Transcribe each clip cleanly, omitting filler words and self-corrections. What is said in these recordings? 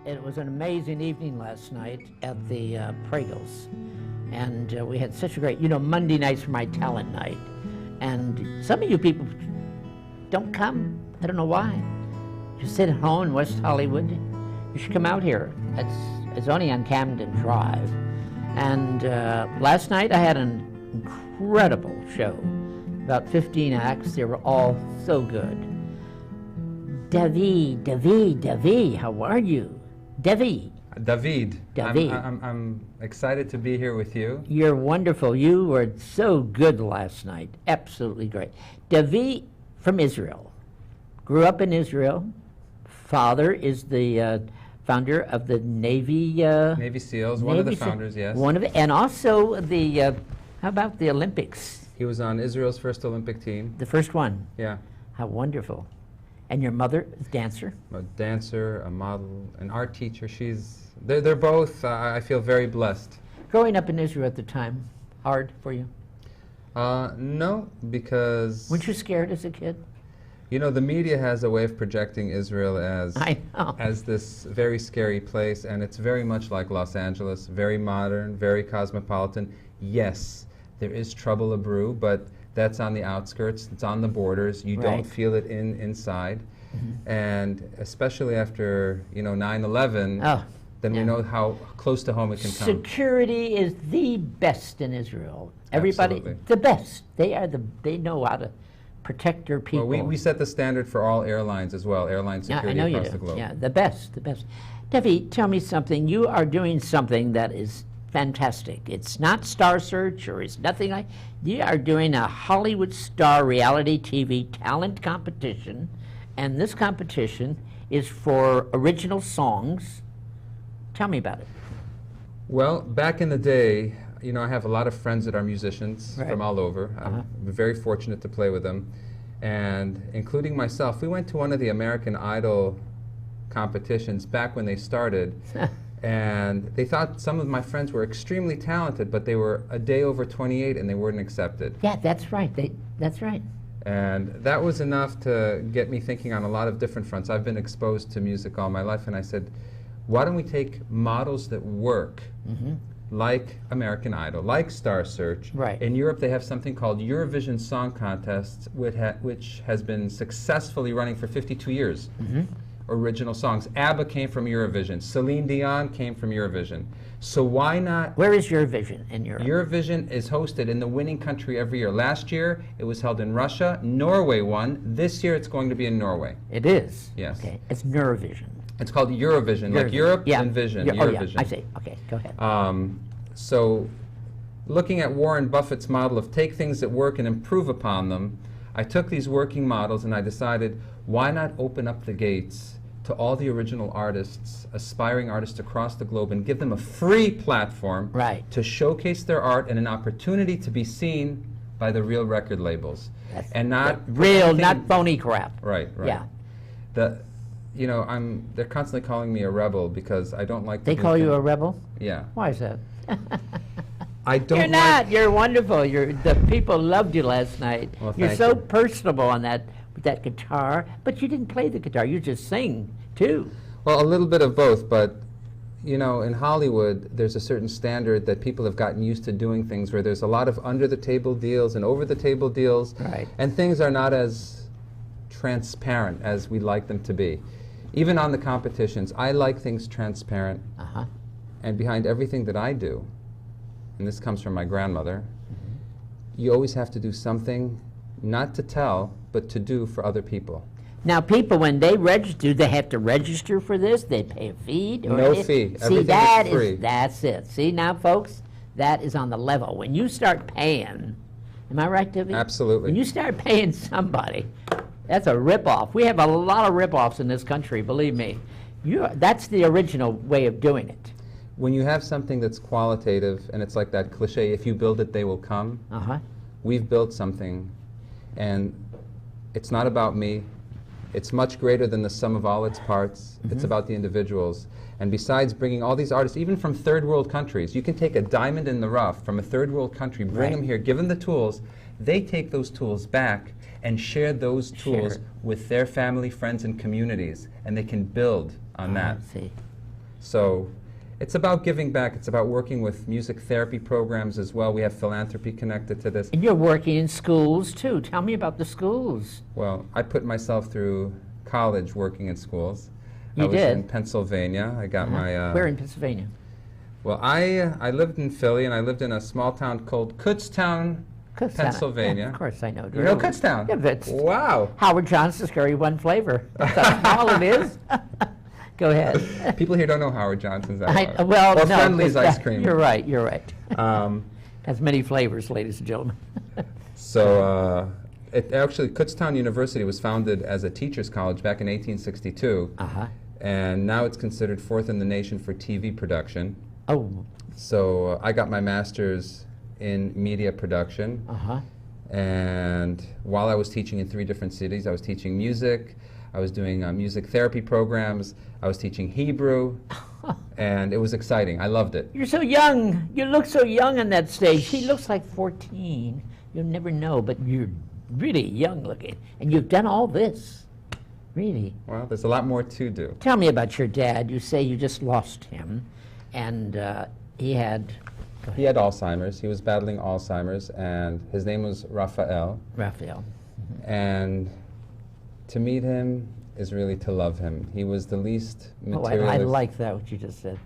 It was an amazing evening last night at the Pregels. And we had such a great, Monday nights are my talent night. And some of you people don't come. I don't know why. You sit at home in West Hollywood. You should come out here. It's only on Camden Drive. And last night I had an incredible show. About 15 acts. They were all so good. David, how are you? David. I'm excited to be here with you. You're wonderful. You were so good last night. Absolutely great. David from Israel. Grew up in Israel. Father is the founder of the Navy SEALs, one of the founders, yes. And also the, how about the Olympics? He was on Israel's first Olympic team. The first one? Yeah. How wonderful. And your mother is a dancer? A dancer, a model, an art teacher. They're both, I feel very blessed. Growing up in Israel at the time, hard for you? No, because... Weren't you scared as a kid? The media has a way of projecting Israel as this very scary place, and it's very much like Los Angeles, very modern, very cosmopolitan. Yes, there is trouble a brew, but that's on the outskirts, it's on the borders, you don't feel it inside. Mm-hmm. And especially after, 9/11, then we know how close to home it can come. Security is the best in Israel. Everybody, absolutely. The best. They know how to protect their people. Well, we set the standard for all airlines as well, airline security across the globe. Yeah, the best. Debbie, tell me something. You are doing something that is fantastic. It's not Star Search or it's nothing like. You are doing a Hollywood star reality TV talent competition, and this competition is for original songs. Tell me about it. Well, back in the day, I have a lot of friends that are musicians from all over. I'm very fortunate to play with them, and including myself. We went to one of the American Idol competitions back when they started. And they thought some of my friends were extremely talented, but they were a day over 28 and they weren't accepted. Yeah, that's right. That's right. And that was enough to get me thinking on a lot of different fronts. I've been exposed to music all my life, and I said, why don't we take models that work, like American Idol, like Star Search. Right. In Europe, they have something called Eurovision Song Contest, which has been successfully running for 52 years. Original songs. ABBA came from Eurovision. Celine Dion came from Eurovision. So why not... Where is Eurovision in Europe? Eurovision is hosted in the winning country every year. Last year, it was held in Russia. Norway won. This year, it's going to be in Norway. It is? Yes. Okay. It's Neurovision. It's called Eurovision, like Europe and Vision. Eurovision. Yeah, I see. Okay, go ahead. So looking at Warren Buffett's model of take things that work and improve upon them, I took these working models and I decided, why not open up the gates to all the original artists, aspiring artists across the globe, and give them a free platform to showcase their art and an opportunity to be seen by the real record labels. And not real, not phony crap. Right. Yeah. They're constantly calling me a rebel because I don't like. They call you a rebel? Yeah. Why is that? I don't. You're not. You're wonderful. The people loved you last night. Well, you're so personable on that with that guitar, but you didn't play the guitar. You just sing too. Well, a little bit of both, but in Hollywood, there's a certain standard that people have gotten used to doing things where there's a lot of under-the-table deals and over-the-table deals, and things are not as transparent as we'd like them to be. Even on the competitions, I like things transparent, and behind everything that I do, and this comes from my grandmother, you always have to do something, not to tell, but to do for other people. Now, people, when they register, they have to register for this? They pay a fee? No fee. See, that is free. That's it. See, now, folks, that is on the level. When you start paying, am I right, Divvy? Absolutely. When you start paying somebody, that's a ripoff. We have a lot of ripoffs in this country, believe me. That's the original way of doing it. When you have something that's qualitative, and it's like that cliche, if you build it, they will come. We've built something, and it's not about me. It's much greater than the sum of all its parts. It's about the individuals. And besides bringing all these artists, even from third world countries, you can take a diamond in the rough from a third world country, bring them here, give them the tools. They take those tools back and share those tools with their family, friends, and communities, and they can build on that. See. So it's about giving back. It's about working with music therapy programs as well. We have philanthropy connected to this. And you're working in schools, too. Tell me about the schools. Well, I put myself through college working in schools. You did? I was in Pennsylvania. I got my... Where in Pennsylvania? Well, I lived in Philly, and I lived in a small town called Kutztown, Pennsylvania. Yeah, of course, I know. You know Kutztown? Yeah, that's wow. Howard Johnson's carry one flavor. That's how small it is. Go ahead. People here don't know Howard Johnson's. Or no, Friendly's ice cream. You're right. You're right. Has many flavors, ladies and gentlemen. So, actually, Kutztown University was founded as a teacher's college back in 1862, and now it's considered fourth in the nation for TV production. Oh. So I got my master's in media production, and while I was teaching in 3 different cities, I was teaching music, I was doing music therapy programs, I was teaching Hebrew, and it was exciting. I loved it. You're so young. You look so young on that stage. He looks like 14. You'll never know, but you're really young looking, and you've done all this. Really. Well, there's a lot more to do. Tell me about your dad. You say you just lost him, and he had... He had Alzheimer's. He was battling Alzheimer's, and his name was Raphael. Raphael. And to meet him is really to love him. He was the least materialistic. I like that, what you just said.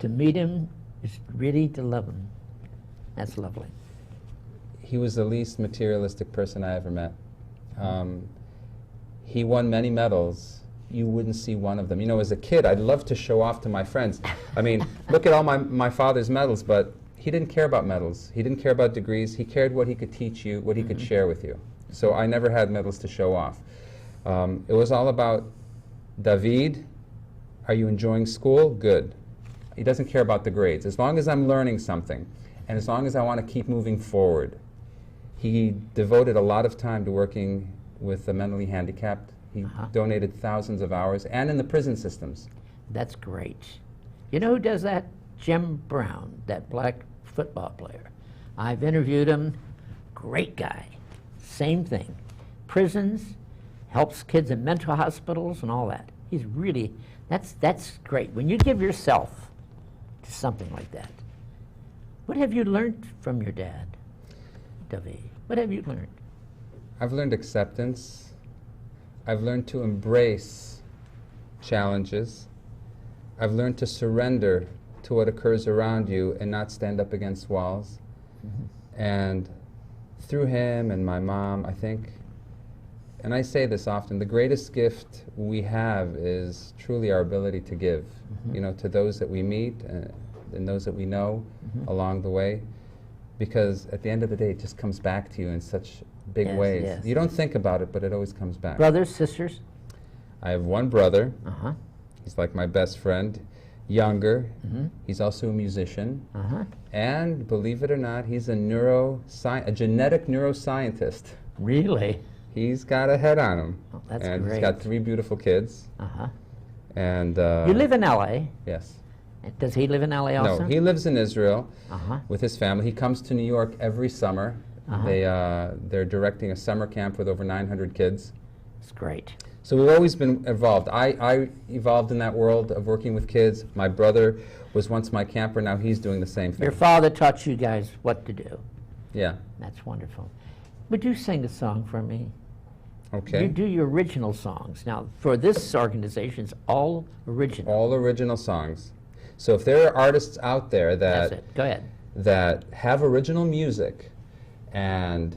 To meet him is really to love him. That's lovely. He was the least materialistic person I ever met. He won many medals. You wouldn't see one of them. You know, as a kid, I'd love to show off to my friends. I mean, look at all my father's medals, but he didn't care about medals. He didn't care about degrees. He cared what he could teach you, what he could share with you. So I never had medals to show off. It was all about, David, are you enjoying school? Good. He doesn't care about the grades. As long as I'm learning something, and as long as I want to keep moving forward. He devoted a lot of time to working with the mentally handicapped. He donated thousands of hours, and in the prison systems. That's great. You know who does that? Jim Brown, that black football player. I've interviewed him. Great guy. Same thing. Prisons, helps kids in mental hospitals and all that. He's really, that's great. When you give yourself to something like that, what have you learned from your dad, David? What have you learned? I've learned acceptance. I've learned to embrace challenges. I've learned to surrender to what occurs around you and not stand up against walls. And through him and my mom, I think, and I say this often, the greatest gift we have is truly our ability to give, you know, to those that we meet and those that we know along the way. Because at the end of the day, it just comes back to you in such big ways. Yes. You don't think about it, but it always comes back. Brothers, sisters? I have one brother. He's like my best friend, younger. He's also a musician. And believe it or not, he's a genetic neuroscientist. Really? He's got a head on him. Oh, that's and great. He's got 3 beautiful kids. And you live in L.A.? Yes. Does he live in L.A. also? No, he lives in Israel with his family. He comes to New York every summer. They're directing a summer camp with over 900 kids. That's great. So we've always been involved. I evolved in that world of working with kids. My brother was once my camper. Now he's doing the same thing. Your father taught you guys what to do. Yeah. That's wonderful. Would you sing a song for me? Okay. You do your original songs. Now, for this organization, it's all original. All original songs. So if there are artists out there That's it. Go ahead. that have original music and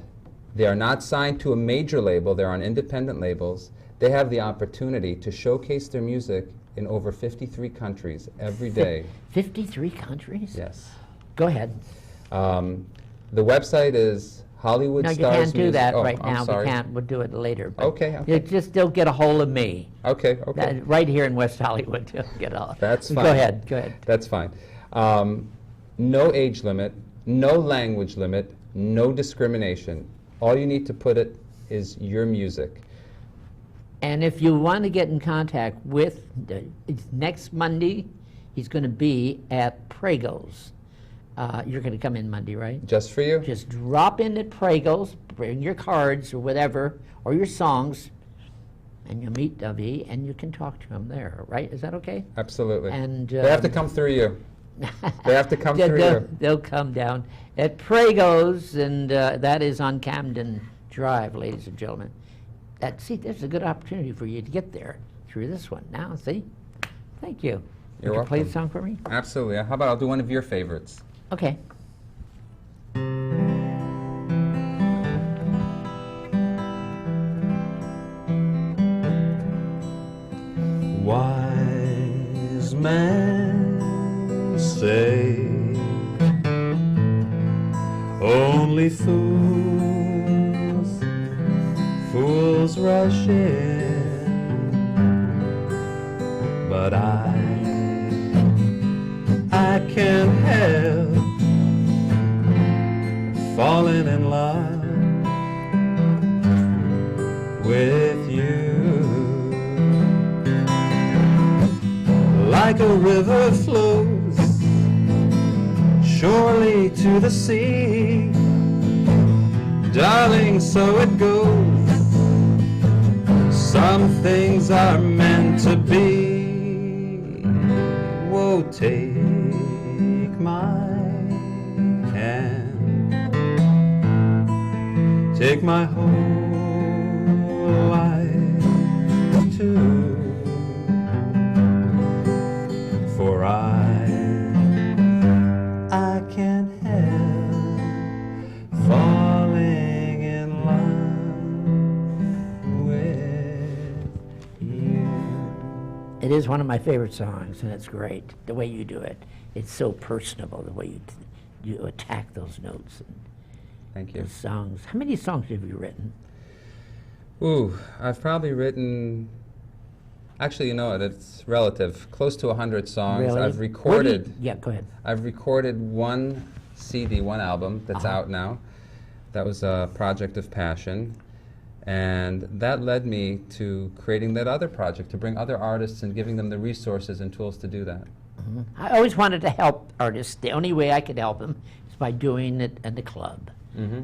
they are not signed to a major label, they're on independent labels, they have the opportunity to showcase their music in over 53 countries every day. 53 countries? Yes. Go ahead. The website is Hollywood No, you Stars can't do Music. that Oh, right I'm now. sorry. We can't. We'll do it later. But Okay. you just still get a hold of me. Okay. Right here in West Hollywood. You'll get all. That's fine. Go ahead. Go ahead. That's fine. No age limit, no language limit, no discrimination. All you need to put it is your music. And if you want to get in contact with, it's next Monday, he's going to be at Prago's. You're going to come in Monday, right? Just for you? Just drop in at Prago's, bring your cards or whatever, or your songs, and you'll meet Dovey, and you can talk to him there, right? Is that okay? Absolutely. And they have to come through you. They have to come through you. They'll come down at Prago's, and that is on Camden Drive, ladies and gentlemen. See, there's a good opportunity for you to get there through this one. Now, see? Thank you. You're welcome. Play the song for me? Absolutely. How about I'll do one of your favorites? Okay. Wise men say only fools rush in, but I can't help falling in love with you. Like a river flows surely to the sea, darling, so it goes. Some things are meant to be. Whoa, take my hand, take my whole life too. For I can't help falling in love with you. It is one of my favorite songs, and it's great, the way you do it. It's so personable, the way you attack those notes. And thank you. those songs. How many songs have you written? Ooh, I've probably written... Actually, you know what? It's relative. Close to 100 songs. Really? I've recorded. Yeah, go ahead. I've recorded one CD, one album that's out now. That was a project of passion, and that led me to creating that other project to bring other artists and giving them the resources and tools to do that. I always wanted to help artists. The only way I could help them is by doing it in the club.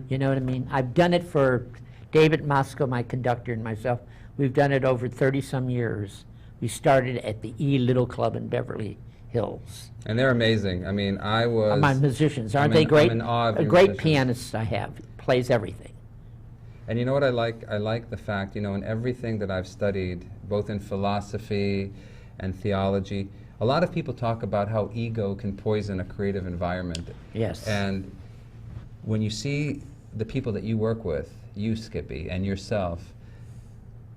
You know what I mean? I've done it for David Moscow, my conductor, and myself. We've done it over 30-some years. We started at the E Little Club in Beverly Hills. And they're amazing. I mean, I was... My musicians, aren't they great? I'm in awe of A your great musicians. pianist I have, plays everything. And you know what I like? I like the fact, you know, in everything that I've studied, both in philosophy and theology, a lot of people talk about how ego can poison a creative environment. Yes. And when you see the people that you work with, you, Skippy, and yourself,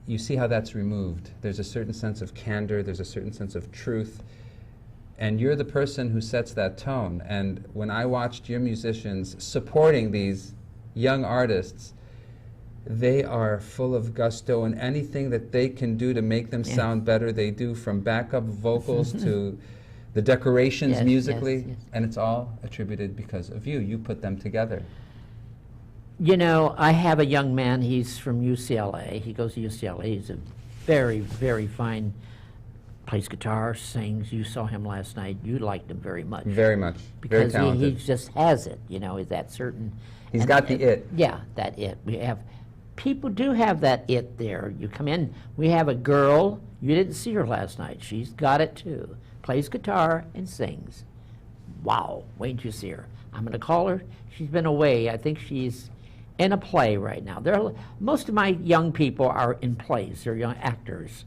you see how that's removed. There's a certain sense of candor, there's a certain sense of truth, and you're the person who sets that tone. And when I watched your musicians supporting these young artists, they are full of gusto, and anything that they can do to make them sound better, they do, from backup vocals to the decorations musically, and it's all attributed because of you. You put them together. You know, I have a young man, he's from UCLA. He goes to UCLA. He's a very, very fine, plays guitar, sings. You saw him last night. You liked him very much. Very much. Because very talented. he just has it, you know, is that certain. He's got the it. Yeah, that it. We have, people do have that it there. You come in, we have a girl, you didn't see her last night. She's got it too. Plays guitar and sings. Wow, wait till you see her. I'm going to call her. She's been away. I think she's in a play right now. Most of my young people are in plays. They're young actors.